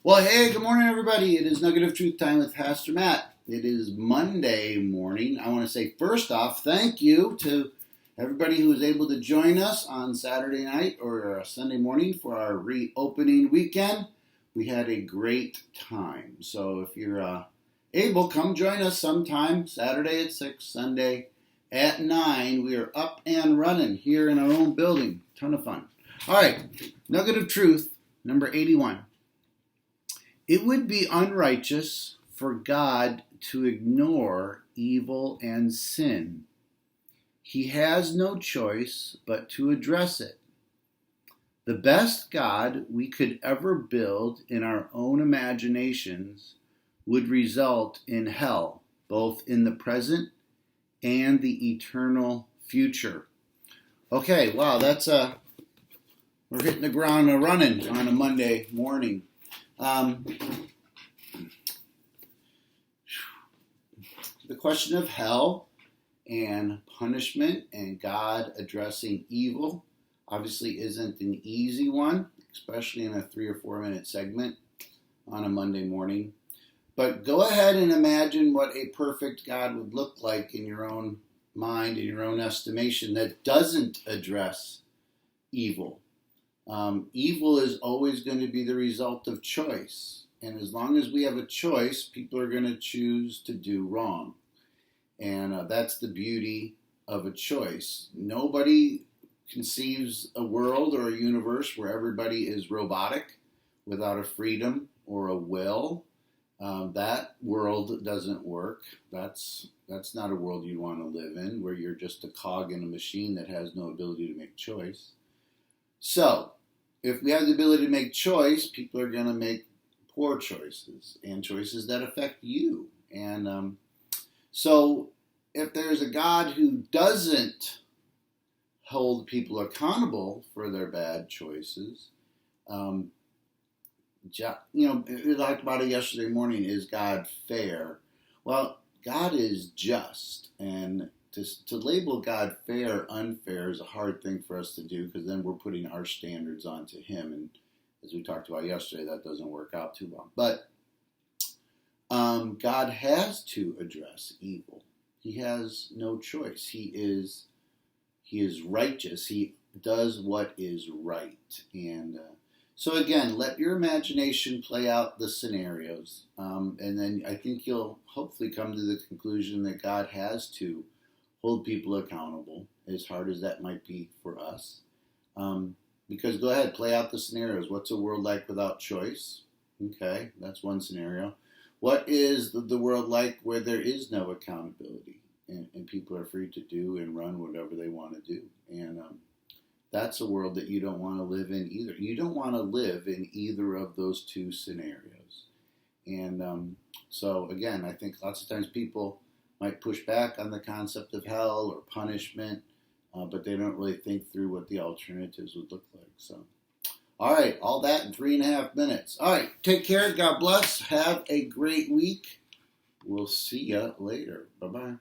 Well, hey, good morning, everybody. It is Nugget of Truth time with Pastor Matt. It is Monday morning. I want to say, first off, thank you to everybody who was able to join us on Saturday night or Sunday morning for our reopening weekend. We had a great time. So if you're able, come join us sometime. Saturday at 6, Sunday at 9. We are up and running here in our own building. Ton of fun. All right, Nugget of Truth, number 81. It would be unrighteous for God to ignore evil and sin. He has no choice but to address it. The best God we could ever build in our own imaginations would result in hell, both in the present and the eternal future. Okay, wow, we're hitting the ground running on a Monday morning. The question of hell and punishment and God addressing evil obviously isn't an easy one, especially in a 3 or 4 minute segment on a Monday morning. But go ahead and imagine what a perfect God would look like in your own mind, in your own estimation, that doesn't address evil. Evil is always going to be the result of choice. And as long as we have a choice, people are going to choose to do wrong. And that's the beauty of a choice. Nobody conceives a world or a universe where everybody is robotic without a freedom or a will. That world doesn't work. That's not a world you want to live in, where you're just a cog in a machine that has no ability to make choice. So, if we have the ability to make choice, people are going to make poor choices and choices that affect you. And so, if there's a God who doesn't hold people accountable for their bad choices, we talked about it yesterday morning. Is God fair? Well, God is just, and to label God fair, unfair is a hard thing for us to do, because then we're putting our standards onto Him, and as we talked about yesterday, that doesn't work out too well. But God has to address evil. He has no choice. He is righteous. He does what is right. And so again, let your imagination play out the scenarios, and then I think you'll hopefully come to the conclusion that God has to hold people accountable, as hard as that might be for us. Because go ahead, play out the scenarios. What's a world like without choice? Okay, that's one scenario. What is the world like where there is no accountability and people are free to do and run whatever they want to do? And that's a world that you don't want to live in either. You don't want to live in either of those two scenarios. And so again, I think lots of times people might push back on the concept of hell or punishment, but they don't really think through what the alternatives would look like. So, all right, all that in 3.5 minutes. All right, take care. God bless. Have a great week. We'll see you later. Bye-bye.